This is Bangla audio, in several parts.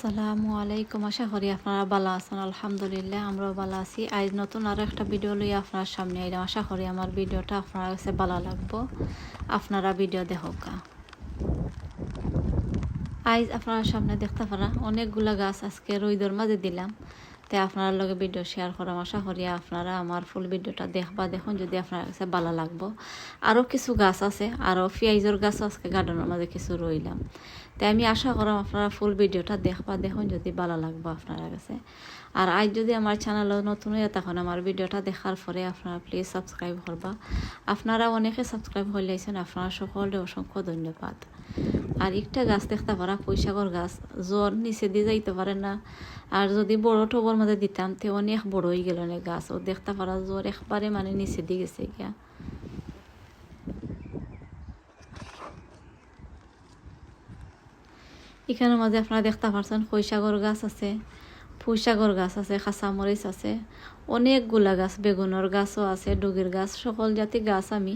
আসসালামু আলাইকুম। আশা করি আপনারা ভালো আছেন। আলহামদুলিল্লাহ আমরাও ভালো আছি। আজ নতুন আরও একটা ভিডিও লই আপনার সামনে আইলাম। আশা করি আমার ভিডিওটা আপনার কাছে ভালো লাগবো। আপনারা ভিডিও দেখুক। আজ আপনার সামনে দেখতে পারা অনেকগুলা গাছ আজকে রোদের মাঝে দিলাম, তাই আপনার লগে ভিডিও শেয়ার করাম। আশা করি আপনারা আমার ফুল ভিডিওটা দেখুন, যদি আপনার কাছে ভালো লাগবো। আরও কিছু গাছ আছে, আরও পেঁয়াজের গাছ আজকে গার্ডেনের মাঝে কিছু রইলাম, তাই আমি আশা করাম আপনারা ফুল ভিডিওটা দেখুন, যদি ভালো লাগবো আপনার কাছে। আর আজ যদি আমার চ্যানেল নতুন হয়ে তখন আমার ভিডিওটা দেখার পরে আপনারা প্লিজ সাবস্ক্রাইব করবা। আপনারা অনেকে সাবস্ক্রাইব হয়ে লাইছেন, আপনারা সকলে অসংখ্য ধন্যবাদ। আর একটা গাছ দেখতে পারা পুঁইশাকের গাছ, জ্বর নিচে দিয়ে যাইতে পারে না, আর যদি বড় টবর মধ্যে দিতাম তে অনেক বড় হয়ে গেল না গাছ। ও দেখতে পারা জ্বর একবারে মানে নিচে দিয়ে গেছে গিয়া। এখানের মাঝে আপনারা দেখতে পারছেন পুঁইশাকের গাছ আছে, পুঁইশাকের গাছ আছে, কাঁচামরিচ আছে, অনেকগুলা গাছ, বেগুনের গাছও আছে, ডুগির গাছ, সকল জাতি গাছ আমি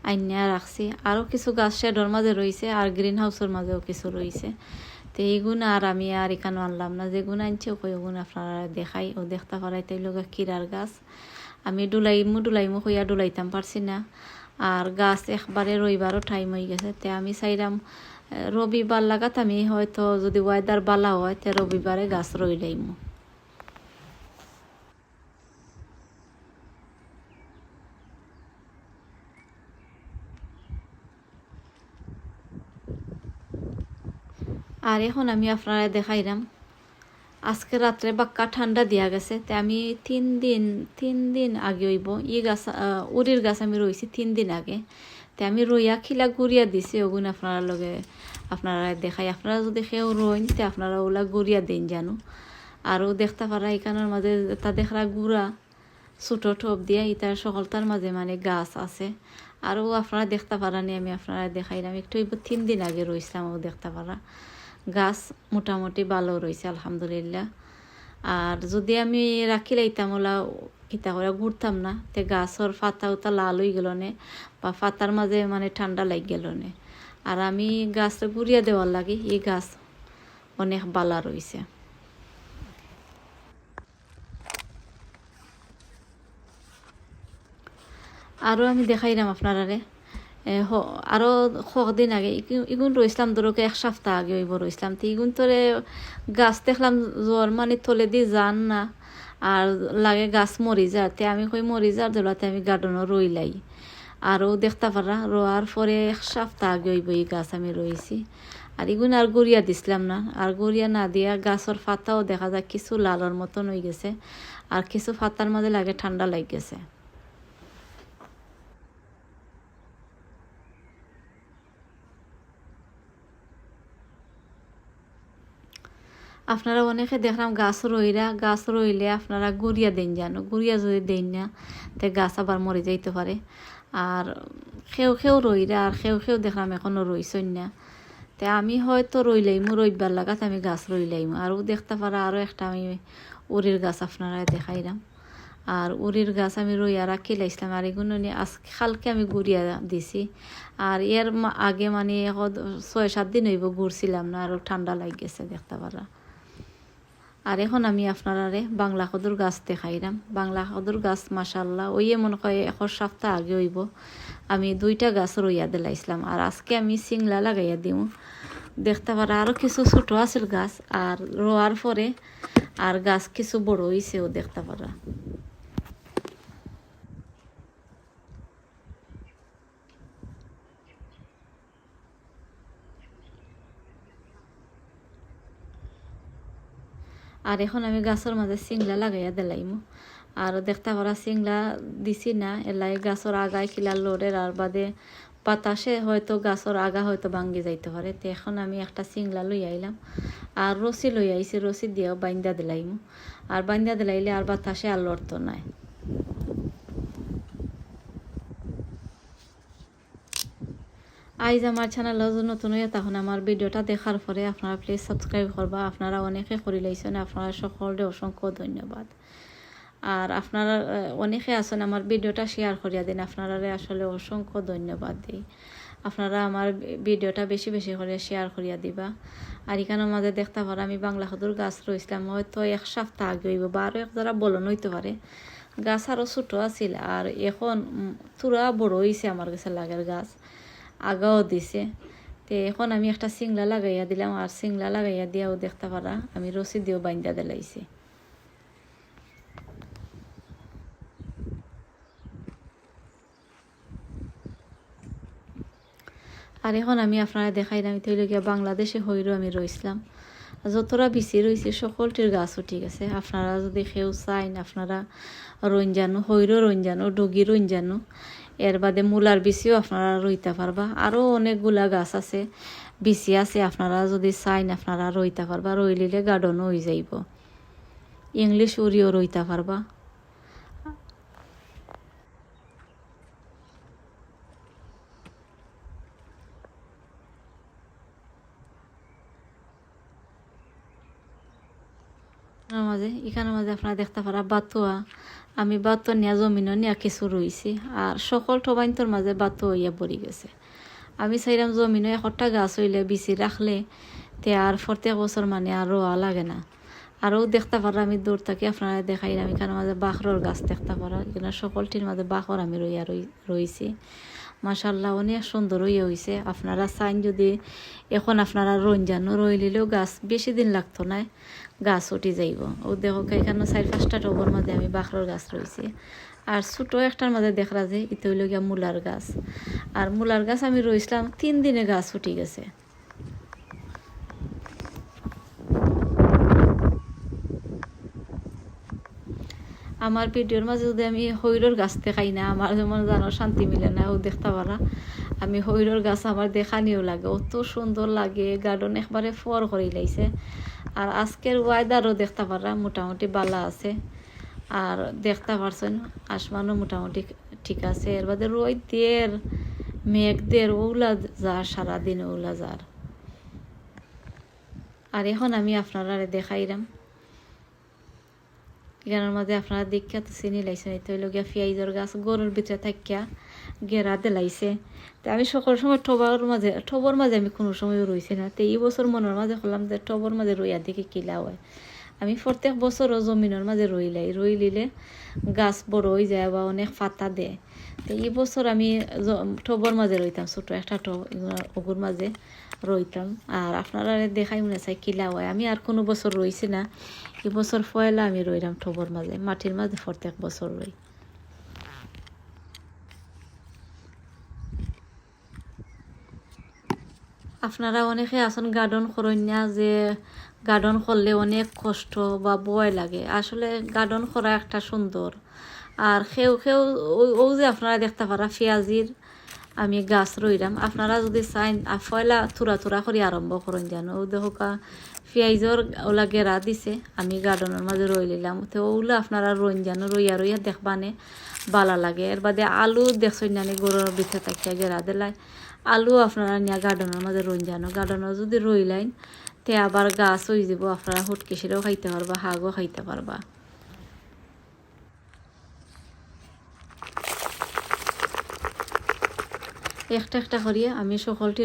আইনিয়া রাখছি। আরও কিছু গাছ শেডর মাঝে রয়েছে, আর গ্রিন হাউসের মাঝেও কিছু রয়েছে। তো এইগুণ আর আমি আর এখানে আনলাম না, যেগুণ আনছি ওগুণ আপনারা দেখাই ও দেখতে পারাই। তাই লোক কিরার গাছ আমি ডুলাইমু হইয়া ডুলাইতাম পারছি না, আর গাছ একবারে রবিবারও টাইম হয়ে গেছে। তে আমি চাইলাম রবিবার লাগাত আমি হয়তো যদি ওয়েদার বালা হয় তে রবিবারে গাছ রইলাইমু। আর এখন আমি আপনারা দেখাইলাম আজকে রাত্রে বাক্কা ঠান্ডা দিয়া গেছে। তে আমি তিন দিন আগে হইব গাছ, উড়ির গাছ আমি রইছি 3 দিন আগে। তে আমি রইয়া খিলা গুড়িয়া দিছি, ওগুন আপনারা লগে আপনারা দেখাই। আপনারা যদি কেউ রইন তে আপনারা ওলা গুড়িয়া দিন জানো। আরও দেখতে পারা এখানের মাঝে তা দেখরা গুড়া ছোটো টপ দিয়া ইতার সকলতার মাঝে মানে গাছ আছে। আরও আপনারা দেখতে পারানি আমি আপনারা দেখাইলাম একটু 3 দিন আগে রইছিলাম। ও দেখতে পারা গাছ মোটামুটি ভালো রয়েছে আলহামদুলিল্লাহ। আর যদি আমি রাখি লাইতাম ওলা কিতা করে ঘুরতাম না, তে গাছের পাতা উতা লাল হয়ে গেল নে, বা পাতার মাঝে মানে ঠান্ডা লাগ গেল নে। আর আমি গাছটা ঘুরিয়া দেওয়ার লাগে, এই গাছ অনেক বালা রয়েছে। আরও আমি দেখাইলাম আপনারারে আরও কদিন আগে ইগুন রইসলাম, ধরো 1 সপ্তাহ আগে ওইব রইসলাম। তো ইগুন তোরে গাছ দেখলাম জ্বর মানে তলে দিয়ে যান না, আর লাগে গাছ মরি যায়। তে আমি কই মরি যার দোলাতে আমি গার্ডেনও রইলাই। আরও দেখতে পারা রোয়ার পরে 1 সপ্তাহ আগে ওইব এই গাছ আমি রয়েছি। আর ইগুন আর গড়িয়া দিছিলাম না, আর গড়িয়া না দিয়া গাছের পাতাও দেখা যায় কিছু লালের মতন হয়ে গেছে, আর কিছু পাতার মাঝে লাগে ঠান্ডা লাগ গেছে। আপনারা অনেকে দেখলাম গাছ রইলে আপনারা গুড়িয়া দেন জানো, গুড়িয়া যদি দেন না তে গাছ আবার মরে যাইতে পারে। আর খেউ রইরা, আর খেউ দেখলাম এখনও রইছই না। তে আমি হয়তো রইলাইমু রইবার লাগাত আমি গাছ রইলাইমু। আর ও দেখতে পারা আরও একটা আমি উড়ির গাছ আপনারা দেখাইলাম। আর উড়ির গাছ আমি রইয়া রাখি লাইছিলাম, আর এগুলো নিয়ে কালকে আমি গুড়িয়া দিছি। আর এর আগে মানে 6-7 দিন হইব ঘুরছিলাম না, আরও ঠান্ডা লাগ গেছে দেখতে পারা। আর এখন আমি আপনারারে বাংলা কদুর গাছ দেখাইলাম। বাংলা কদুর গাছ মাশাল্লাহ ওইয়ে মনে হয় 1 সপ্তাহ আগে হইব আমি 2টা গাছ রইয়া দিলাইছিলাম। আর আজকে আমি সিংলা লাগাইয়া দিও দেখতে পারা। আরও কিছু ছোটো আছিল গাছ, আর রোয়ার পরে আর গাছ কিছু বড় হয়েছেও দেখতে পারা। আর এখন আমি গাছের মাঝে সিংলা লাগাইয়া দিলাইমু। আর দেখতে পারা সিংলা দিছি না, এলাই গাছের আগায় খিলা লড়ের, আর বাদে বাতাসে হয়তো গাছের আগা হয়তো ভাঙ্গি যাইতে পারে। তো এখন আমি একটা সিংলা লই আইলাম, আর রসি লই আইছি, রসি দিয়েও বাইন্দা দিলাইমু। আর বাইন্দা দিলাইলে আর বাতাসে আর লড়তো নাই। আইজ আমার চ্যানেল নতুন হয়ে তখন আমার ভিডিওটা দেখার পরে আপনারা প্লিজ সাবস্ক্রাইব করবা। আপনারা অনেকে করে লাইছেন, আপনারা সকলকে অসংখ্য ধন্যবাদ। আর আপনারা অনেকে আছেন আমার ভিডিওটা শেয়ার করিয়া দিন, আপনারা আসলে অসংখ্য ধন্যবাদ দিই। আপনারা আমার ভিডিওটা বেশি বেশি করে শেয়ার করিয়া দিবা। আর এখানের মাঝে দেখতে পারো আমি বাংলা খদুর গাছ রয়েছিলাম হয়তো 1 সপ্তাহ আগে হইব বা আরও এক যারা বলন হইতে পারে। গাছ আরও ছোটো আছিল আর এখন তুরা বড় হয়েছে আমার কাছে লাগের গাছ, আগাও দিছে। তো এখন আমি একটা সিংলা লাগাইয়া দিলাম, আর সিংলা লাগাইয়া দিয়াও দেখতে পারা আমি রসি দিয়েও বাইন্দা দিলাইছি। আর এখন আমি আপনারা দেখাই আমি তৈল গিয়া বাংলাদেশে হইরও আমি রইছিলাম। যতটা বেশি রয়েছে সকলটির গাছও ঠিক আছে। আপনারা যদি কেউ চাইন আপনারা রঞ্জানো হইরও রঞ্জানো ডগি রঞ্জানো, এর বাদে মূলার বিচিও আপনারা রইতে পারবা। আরও অনেকগুলা গাছ আছে বিচি আছে, আপনারা যদি চাইন আপনারা রইতে পারবা। রইলিলে গার্ডনও হয়ে যাইব। ইংলিশ উড়িও রইতে পারবা। মাঝে এখানের মাঝে আপনারা দেখতে পারা বাতুয়া, আমি বাতুয়া নিয়ে জমিনও নিয়ে কিছু রয়েছি। আর সকল ঠবাইন্তর মাঝে বাতুয়া ইয়ে পড়ে গেছে। আমি চাইলাম জমিনও একটা গাছ হইলে বিচি রাখলে তে আর প্রত্যেক বছর মানে আর রোয়া লাগে না। আরও দেখতে পারা আমি দূর থাকি আপনারা দেখাইলাম এখানের মাঝে বাখরর গাছ দেখতে পারা। এখানে সকলটির মাঝে বাখর আমি রয়েছি। মাশাল্লাহ অনেক সুন্দর হইয়া হয়েছে। আপনারা চাইন যদি এখন আপনারা রঞ্জানো রইলিলেও গাছ বেশি দিন লাগতো না, গাছ উঠি যাইব। ও দেখো এখানে 4-5টা টবর মাঝে আমি বাখরর গাছ রয়েছে। আর ছোটো একটার মাঝে দেখা যায় ইতে হইল গিয়া মূলার গাছ। আর মূলার গাছ আমি রইছিলাম 3 দিনে গাছ উঠি গেছে। আমার ভিডিওর মাঝে যদি আমি হইরর গাছ দেখাই না আমার যেমন জানো শান্তি মিলে না। ও দেখতে পারা আমি হইরর গাছ আমার দেখানিও লাগে, অত সুন্দর লাগে। গার্ডেন একবারে ফর করে লাইছে। আর আজকের ওয়েদারও দেখতে পারা মোটামুটি বালা আছে। আর দেখতে পারছেন আসমানও মোটামুটি ঠিক আছে। এর বাদে রোদের মেঘদের ওগুলা যার সারাদিন ওগুলা যার। আর এখন আমি আপনারা দেখাইলাম এখানের মাঝে আপনারা দেখিয়া তো চিনি লাইছেন। এই তো হইল গিয়া পেঁয়াজের গাছ গরুর ভিতরে থাকিয়া গেরা দিলাইছে। তো আমি সকল সময় টবর মাঝে আমি কোনো সময় রইছি না। তো এই বছর মনের মাঝে করলাম যে টবর মাঝে রইয়া দেখে কিলা হয়। আমি প্রত্যেক বছরও জমিনের মাঝে রইলিলে গাছ বড় হয়ে যায় বা অনেক পাতা দেয়। তো এই বছর আমি টবর মাঝে রইতাম, ছোটো একটা ওগুর মাঝে রইতাম। আর আপনারা দেখাই মনে চাই কিলা হয়। আমি আর কোনো বছর রইছি না, এই বছর পয়লা আমি রইলাম টবর মাঝে, মাটির মাঝে প্রত্যেক বছর রই। আপনারা অনেকে আছেন গার্ডেন করেন না, যে গার্ডেন করলে অনেক কষ্ট বা ভয় লাগে। আসলে গার্ডেন করা একটা সুন্দর। আর সেও ও যে আপনারা দেখতে পারা পেঁয়াজির আমি গাছ রইলাম। আপনারা যদি চাইন পয়লা থুরা করে আরম্ভ করেন জানো। ও দেখো পেঁয়াজর ওলা গেরা দিছে আমি গার্ডেনের মাঝে রই লিলাম। তো ওগুলো আপনারা রইন জানো, রইয়া দেখবানে বালা লাগে। এর বাদে আলু দেখছেন জানি গরুর ভিতরে থাকিয়া গেরা দিলাই। আলু আপনারা নিয়ে গার্ডেনের মাঝে রইন জানো। গার্ডেনে যদি রইলাইন তে আবার গাছ হয়ে যাব, আপনারা হুটকেশিরেও খাইতে পারবা, শাকও খাইতে পারবা। একটা করিয়া আমি সকলটি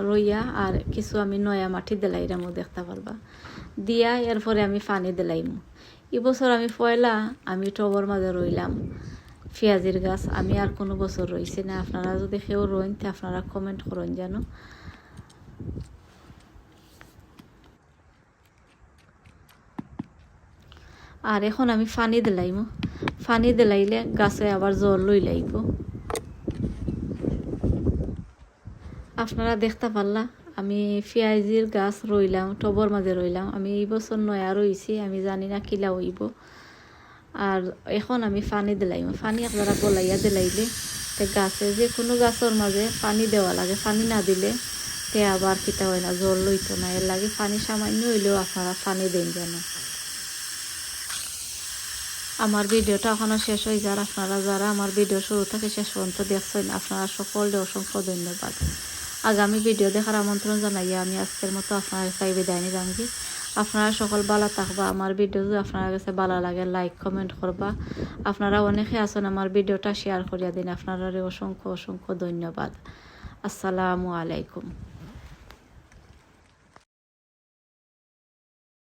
রইয়া আর কিছু আমি নয়া মাটি দিলাইরামও দেখতে পারবা দিয়া। এরপরে আমি পানি দিলাইমু। এবছর আমি পয়লা আমি টবর মাঝে রইলাম পেঁয়াজের গাছ। আমি আর কোনো বছর রইছি না। আপনারা যদি কেউ রইন তো আপনারা কমেন্ট করেন জানো। আর এখন আমি পানি দিলাইমু। পানি দিলাইলে গাছে আবার জল লই লাইব। আপনারা দেখতে পারলা আমি পেঁয়াজির গাছ রইলাম টবর মাঝে রইলাম। আমি এই বছর নয়া রইছি, আমি জানি না কিলা হইব। আর এখন আমি পানি দিলাইম। পানি আপনারা গলাইয়া দিলাইলে তে গাছে যে কোনো গাছের মাঝে পানি দেওয়া লাগে। পানি না দিলে তে আবার কিতা হয় না, জল লইতো না। এর লাগে পানি সামান্য হইলেও আপনারা পানি দেন যেন। আমার ভিডিওটা এখনো শেষ হয়ে যার। আপনারা যারা আমার ভিডিও শুরু থেকে শেষ পর্যন্ত দেখছেন আপনারা সকলকে অসংখ্য ধন্যবাদ। আগামী ভিডিও দেখার আমন্ত্রণ জানাইয়া আমি আজকের মতো আপনার কাছে বিদায় নিলাম। আপনারা সকল ভালো থাকবা। আমার ভিডিও যদি আপনার কাছে ভালো লাগে লাইক কমেন্ট করবা। আপনারা অনেকে আছেন আমার ভিডিওটা শেয়ার করিয়া দিন, আপনারা অসংখ্য অসংখ্য ধন্যবাদ। আসসালামু আলাইকুম।